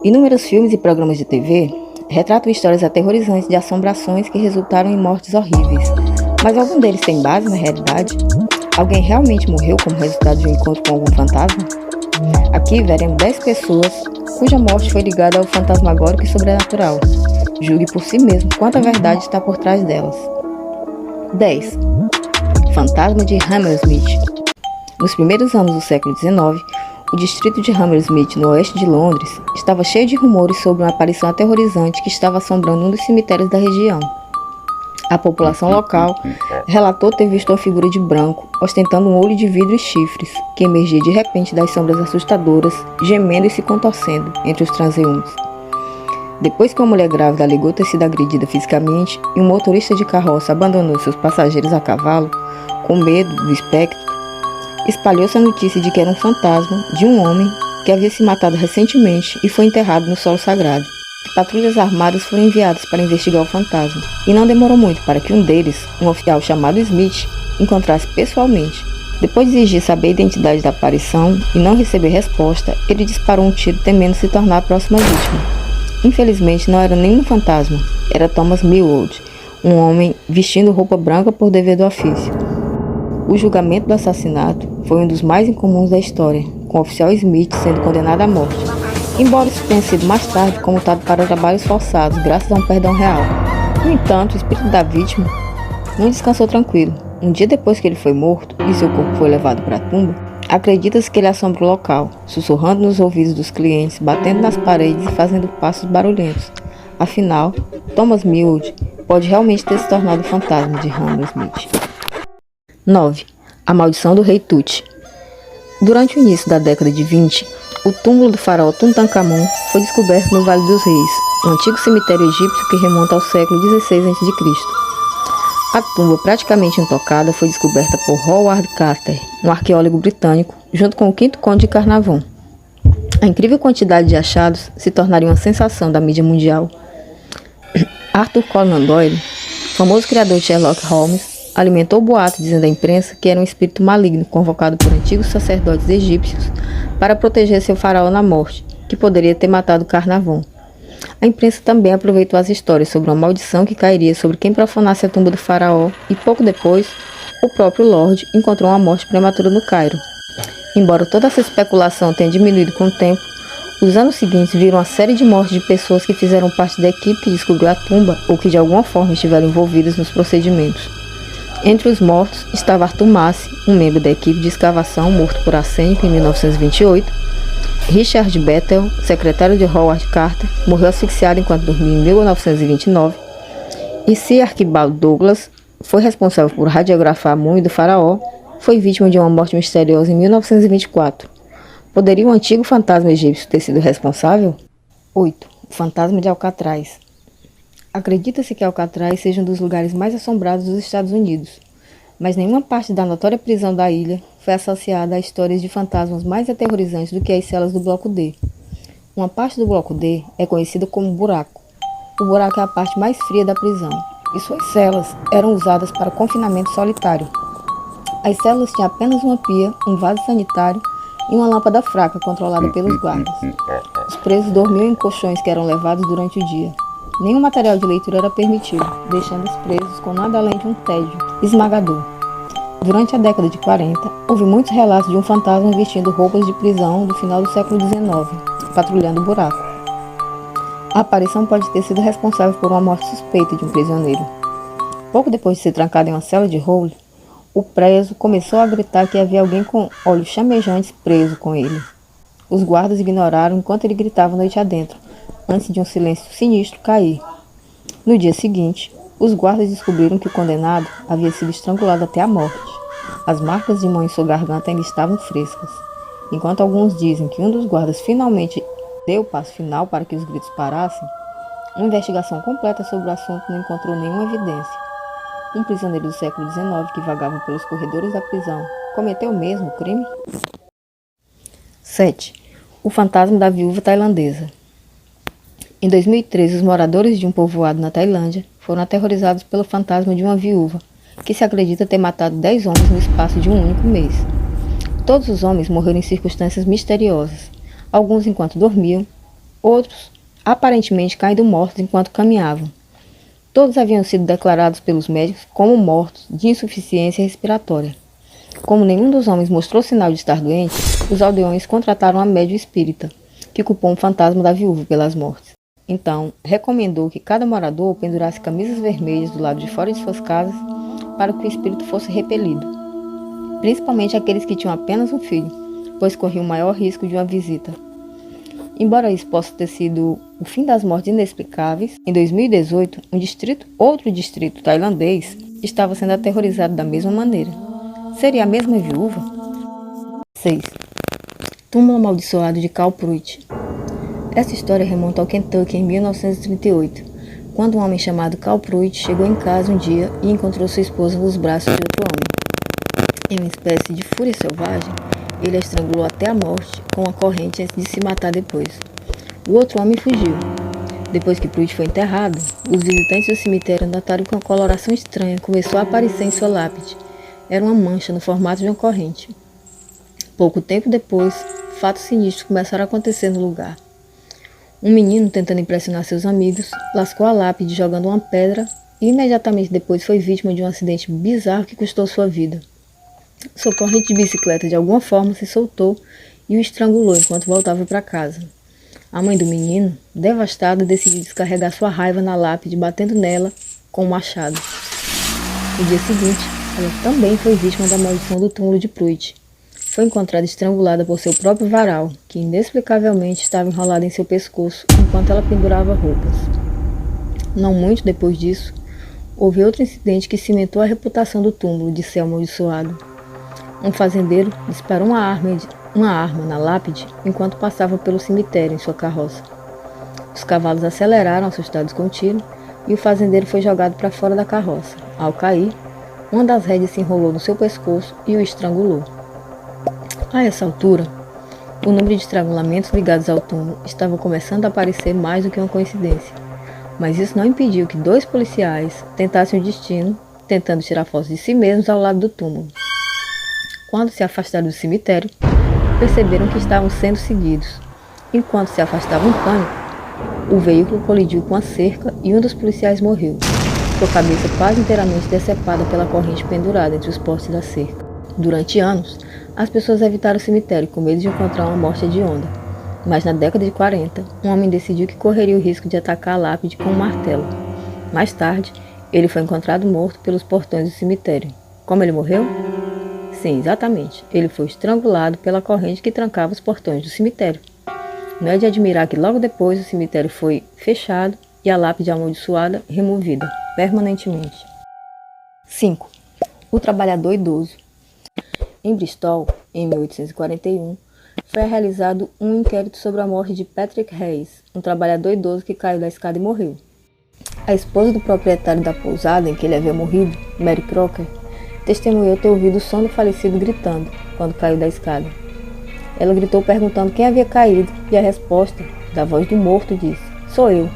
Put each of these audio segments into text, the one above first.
Inúmeros filmes e programas de TV retratam histórias aterrorizantes de assombrações que resultaram em mortes horríveis. Mas algum deles tem base na realidade? Alguém realmente morreu como resultado de um encontro com algum fantasma? Aqui veremos 10 pessoas cuja morte foi ligada ao fantasmagórico e sobrenatural. Julgue por si mesmo quanta verdade está por trás delas. 10. Fantasma de Hammersmith. Nos primeiros anos do século XIX, o distrito de Hammersmith, no oeste de Londres, estava cheio de rumores sobre uma aparição aterrorizante que estava assombrando um dos cemitérios da região. A população local relatou ter visto uma figura de branco, ostentando um olho de vidro e chifres, que emergia de repente das sombras assustadoras, gemendo e se contorcendo entre os transeuntes. Depois que uma mulher grávida alegou ter sido agredida fisicamente e um motorista de carroça abandonou seus passageiros a cavalo, com medo do espectro, espalhou-se a notícia de que era um fantasma de um homem que havia se matado recentemente e foi enterrado no solo sagrado. Patrulhas armadas foram enviadas para investigar o fantasma, e não demorou muito para que um deles, um oficial chamado Smith, encontrasse pessoalmente. Depois de exigir saber a identidade da aparição e não receber resposta, ele disparou um tiro temendo se tornar a próxima vítima. Infelizmente não era nenhum fantasma, era Thomas Millward, um homem vestindo roupa branca por dever do ofício. O julgamento do assassinato foi um dos mais incomuns da história, com o oficial Smith sendo condenado à morte, embora isso tenha sido mais tarde comutado para trabalhos forçados, graças a um perdão real. No entanto, o espírito da vítima não descansou tranquilo. Um dia depois que ele foi morto e seu corpo foi levado para a tumba, acredita-se que ele assombra o local, sussurrando nos ouvidos dos clientes, batendo nas paredes e fazendo passos barulhentos. Afinal, Thomas Millward pode realmente ter se tornado o fantasma de Hammersmith. 9. A maldição do rei Tut. Durante o início da década de 20, o túmulo do faraó Tutankhamun foi descoberto no Vale dos Reis, um antigo cemitério egípcio que remonta ao século XVI a.C. A tumba, praticamente intocada, foi descoberta por Howard Carter, um arqueólogo britânico, junto com o quinto conde de Carnarvon. A incrível quantidade de achados se tornaria uma sensação da mídia mundial. Arthur Conan Doyle, famoso criador de Sherlock Holmes, alimentou o boato dizendo à imprensa que era um espírito maligno convocado por antigos sacerdotes egípcios para proteger seu faraó na morte, que poderia ter matado Carnarvon. A imprensa também aproveitou as histórias sobre uma maldição que cairia sobre quem profanasse a tumba do faraó e, pouco depois, o próprio Lorde encontrou uma morte prematura no Cairo. Embora toda essa especulação tenha diminuído com o tempo, os anos seguintes viram uma série de mortes de pessoas que fizeram parte da equipe que descobriu a tumba ou que de alguma forma estiveram envolvidas nos procedimentos. Entre os mortos estava Arthur Massey, um membro da equipe de escavação morto por arsênico em 1928, Richard Bethel, secretário de Howard Carter, morreu asfixiado enquanto dormia em 1929, e Sir Archibald Douglas, foi responsável por radiografar a múmia do faraó, foi vítima de uma morte misteriosa em 1924. Poderia um antigo fantasma egípcio ter sido responsável? 8. O fantasma de Alcatraz. Acredita-se que Alcatraz seja um dos lugares mais assombrados dos Estados Unidos, mas nenhuma parte da notória prisão da ilha foi associada a histórias de fantasmas mais aterrorizantes do que as celas do Bloco D. Uma parte do Bloco D é conhecida como buraco. O buraco é a parte mais fria da prisão, e suas celas eram usadas para confinamento solitário. As celas tinham apenas uma pia, um vaso sanitário e uma lâmpada fraca controlada pelos guardas. Os presos dormiam em colchões que eram levados durante o dia. Nenhum material de leitura era permitido, deixando os presos com nada além de um tédio esmagador. Durante a década de 40, houve muitos relatos de um fantasma vestindo roupas de prisão do final do século XIX, patrulhando o buraco. A aparição pode ter sido responsável por uma morte suspeita de um prisioneiro. Pouco depois de ser trancado em uma cela de role, o preso começou a gritar que havia alguém com olhos chamejantes preso com ele. Os guardas ignoraram enquanto ele gritava noite adentro, antes de um silêncio sinistro cair. No dia seguinte, os guardas descobriram que o condenado havia sido estrangulado até a morte. As marcas de mão em sua garganta ainda estavam frescas. Enquanto alguns dizem que um dos guardas finalmente deu o passo final para que os gritos parassem, uma investigação completa sobre o assunto não encontrou nenhuma evidência. Um prisioneiro do século XIX que vagava pelos corredores da prisão cometeu mesmo o crime? 7. O fantasma da viúva tailandesa. Em 2013, os moradores de um povoado na Tailândia foram aterrorizados pelo fantasma de uma viúva, que se acredita ter matado 10 homens no espaço de um único mês. Todos os homens morreram em circunstâncias misteriosas. alguns enquanto dormiam, outros aparentemente caído mortos enquanto caminhavam. Todos haviam sido declarados pelos médicos como mortos de insuficiência respiratória. Como nenhum dos homens mostrou sinal de estar doente, os aldeões contrataram a médium espírita, que culpou um fantasma da viúva pelas mortes. Então, recomendou que cada morador pendurasse camisas vermelhas do lado de fora de suas casas para que o espírito fosse repelido, principalmente aqueles que tinham apenas um filho, pois corriam o maior risco de uma visita. Embora isso possa ter sido o fim das mortes inexplicáveis, em 2018, outro distrito tailandês estava sendo aterrorizado da mesma maneira. Seria a mesma viúva? 6. Túmulo amaldiçoado de Cal Pruitt. Essa história remonta ao Kentucky em 1938, quando um homem chamado Cal Pruitt chegou em casa um dia e encontrou sua esposa nos braços de outro homem. Em uma espécie de fúria selvagem, ele a estrangulou até a morte com uma corrente antes de se matar depois. O outro homem fugiu. Depois que Pruitt foi enterrado, os visitantes do cemitério notaram que uma coloração estranha começou a aparecer em sua lápide. Era uma mancha no formato de uma corrente. Pouco tempo depois, fatos sinistros começaram a acontecer no lugar. Um menino, tentando impressionar seus amigos, lascou a lápide jogando uma pedra e imediatamente depois foi vítima de um acidente bizarro que custou sua vida. Sua corrente de bicicleta de alguma forma se soltou e o estrangulou enquanto voltava para casa. A mãe do menino, devastada, decidiu descarregar sua raiva na lápide, batendo nela com um machado. No dia seguinte, ela também foi vítima da maldição do túmulo de Pruitt. Foi encontrada estrangulada por seu próprio varal, que inexplicavelmente estava enrolado em seu pescoço enquanto ela pendurava roupas. Não muito depois disso, houve outro incidente que cimentou a reputação do túmulo de ser amaldiçoado. Um fazendeiro disparou uma arma na lápide enquanto passava pelo cemitério em sua carroça. Os cavalos aceleraram, assustados com o tiro, e o fazendeiro foi jogado para fora da carroça. Ao cair, uma das rédeas se enrolou no seu pescoço e o estrangulou. A essa altura, o número de estrangulamentos ligados ao túmulo estava começando a parecer mais do que uma coincidência. Mas isso não impediu que 2 policiais tentassem o destino, tentando tirar fotos de si mesmos ao lado do túmulo. Quando se afastaram do cemitério, perceberam que estavam sendo seguidos. Enquanto se afastavam em pânico, o veículo colidiu com a cerca e um dos policiais morreu, sua cabeça quase inteiramente decepada pela corrente pendurada entre os postes da cerca. Durante anos, as pessoas evitaram o cemitério com medo de encontrar uma morte hedionda. Mas na década de 40, um homem decidiu que correria o risco de atacar a lápide com um martelo. Mais tarde, ele foi encontrado morto pelos portões do cemitério. Como ele morreu? Sim, exatamente. Ele foi estrangulado pela corrente que trancava os portões do cemitério. Não é de admirar que logo depois o cemitério foi fechado e a lápide amaldiçoada removida permanentemente. 5. O trabalhador idoso. Em Bristol, em 1841, foi realizado um inquérito sobre a morte de Patrick Hayes, um trabalhador idoso que caiu da escada e morreu. A esposa do proprietário da pousada em que ele havia morrido, Mary Crocker, testemunhou ter ouvido o som do falecido gritando quando caiu da escada. Ela gritou perguntando quem havia caído e a resposta, da voz do morto, disse: "Sou eu,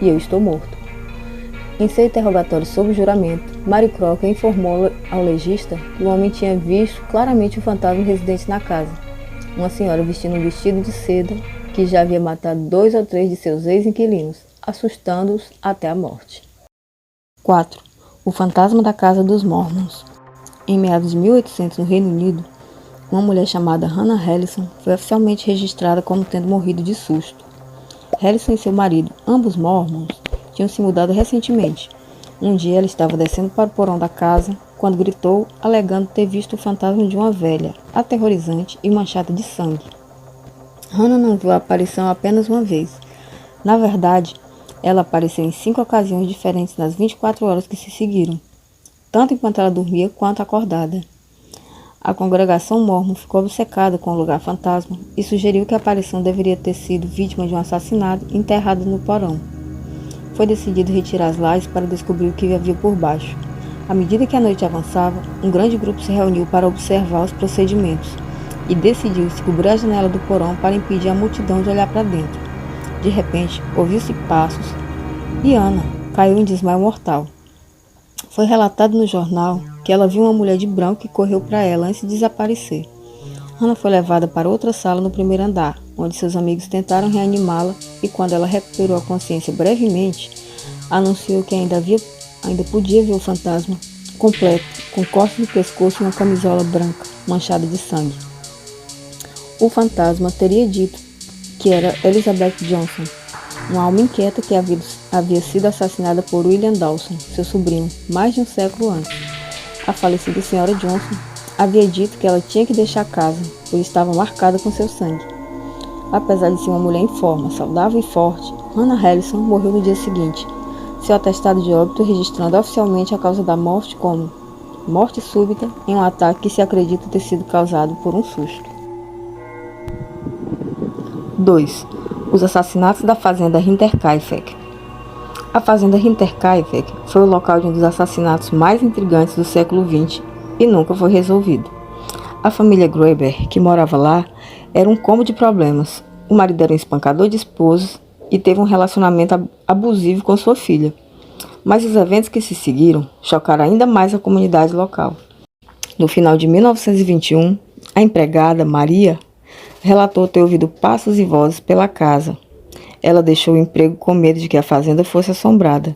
e eu estou morto." Em seu interrogatório sob juramento, Mary Crocker informou ao legista que o homem tinha visto claramente o fantasma residente na casa, uma senhora vestindo um vestido de seda que já havia matado 2 ou 3 de seus ex-inquilinos, assustando-os até a morte. 4. O fantasma da casa dos Mormons. Em meados de 1800, no Reino Unido, uma mulher chamada Hannah Hellison foi oficialmente registrada como tendo morrido de susto. Hellison e seu marido, ambos mormons, tinham se mudado recentemente. Um dia ela estava descendo para o porão da casa quando gritou, alegando ter visto o fantasma de uma velha, aterrorizante e manchada de sangue. Hannah não viu a aparição apenas uma vez. Na verdade, ela apareceu em 5 ocasiões diferentes nas 24 horas que se seguiram, tanto enquanto ela dormia quanto acordada. A congregação mormon ficou obcecada com o lugar fantasma e sugeriu que a aparição deveria ter sido vítima de um assassinato enterrada no porão. Foi decidido retirar as lajes para descobrir o que havia por baixo. À medida que a noite avançava, um grande grupo se reuniu para observar os procedimentos e decidiu-se cobrir a janela do porão para impedir a multidão de olhar para dentro. De repente, ouviu-se passos e Ana caiu em desmaio mortal. Foi relatado no jornal que ela viu uma mulher de branco que correu para ela antes de desaparecer. Hannah foi levada para outra sala no primeiro andar, onde seus amigos tentaram reanimá-la e, quando ela recuperou a consciência brevemente, anunciou que ainda podia ver o fantasma completo, com cortes no pescoço e uma camisola branca manchada de sangue. O fantasma teria dito que era Elizabeth Johnson, uma alma inquieta que havia sido assassinada por William Dawson, seu sobrinho, mais de um século antes. A falecida senhora Johnson havia dito que ela tinha que deixar a casa, pois estava marcada com seu sangue. Apesar de ser uma mulher em forma, saudável e forte, Hannah Harrison morreu no dia seguinte, seu atestado de óbito registrando oficialmente a causa da morte como morte súbita em um ataque que se acredita ter sido causado por um susto. 2. Os assassinatos da fazenda Hinterkaifeck. A fazenda Hinterkaifeck foi o local de um dos assassinatos mais intrigantes do século XX e nunca foi resolvido. A família Gruber, que morava lá, era um combo de problemas. O marido era um espancador de esposas e teve um relacionamento abusivo com sua filha. Mas os eventos que se seguiram chocaram ainda mais a comunidade local. No final de 1921, a empregada, Maria, relatou ter ouvido passos e vozes pela casa. Ela deixou o emprego com medo de que a fazenda fosse assombrada.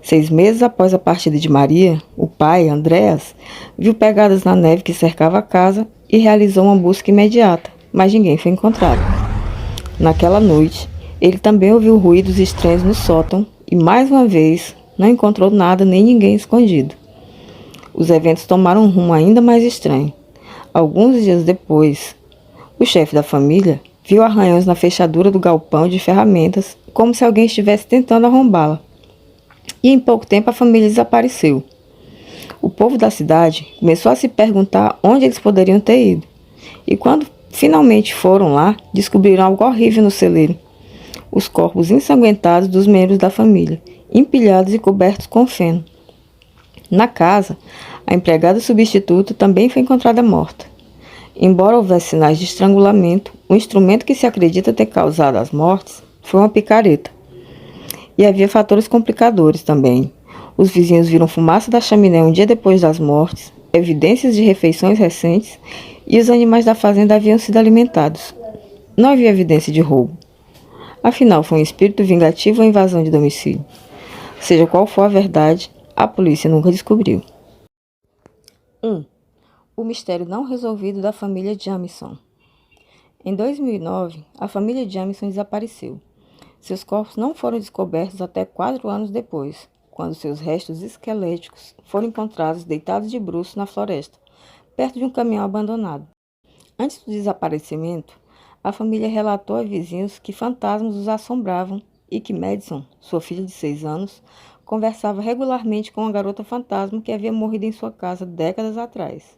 6 meses após a partida de Maria, o pai, Andreas, viu pegadas na neve que cercava a casa e realizou uma busca imediata, mas ninguém foi encontrado. Naquela noite, ele também ouviu ruídos estranhos no sótão e, mais uma vez, não encontrou nada nem ninguém escondido. Os eventos tomaram um rumo ainda mais estranho. Alguns dias depois, o chefe da família viu arranhões na fechadura do galpão de ferramentas, como se alguém estivesse tentando arrombá-la. E em pouco tempo a família desapareceu. O povo da cidade começou a se perguntar onde eles poderiam ter ido. E quando finalmente foram lá, descobriram algo horrível no celeiro. Os corpos ensanguentados dos membros da família, empilhados e cobertos com feno. Na casa, a empregada substituta também foi encontrada morta. Embora houvesse sinais de estrangulamento, o instrumento que se acredita ter causado as mortes foi uma picareta. E havia fatores complicadores também. Os vizinhos viram fumaça da chaminé um dia depois das mortes, evidências de refeições recentes e os animais da fazenda haviam sido alimentados. Não havia evidência de roubo. Afinal, foi um espírito vingativo ou invasão de domicílio. Seja qual for a verdade, a polícia nunca descobriu. 1. O mistério não resolvido da família Jamison. Em 2009, a família Jamison desapareceu. Seus corpos não foram descobertos até 4 anos depois, quando seus restos esqueléticos foram encontrados deitados de bruços na floresta, perto de um caminhão abandonado. Antes do desaparecimento, a família relatou a vizinhos que fantasmas os assombravam e que Madison, sua filha de 6 anos, conversava regularmente com uma garota fantasma que havia morrido em sua casa décadas atrás.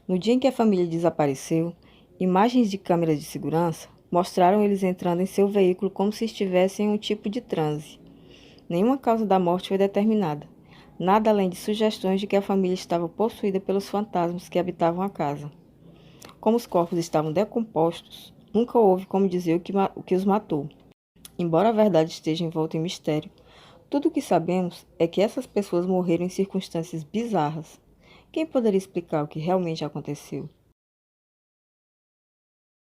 No dia em que a família desapareceu, imagens de câmeras de segurança mostraram eles entrando em seu veículo como se estivessem em um tipo de transe. Nenhuma causa da morte foi determinada, nada além de sugestões de que a família estava possuída pelos fantasmas que habitavam a casa. Como os corpos estavam decompostos, nunca houve como dizer o que os matou. Embora a verdade esteja envolta em mistério, tudo o que sabemos é que essas pessoas morreram em circunstâncias bizarras. Quem poderia explicar o que realmente aconteceu?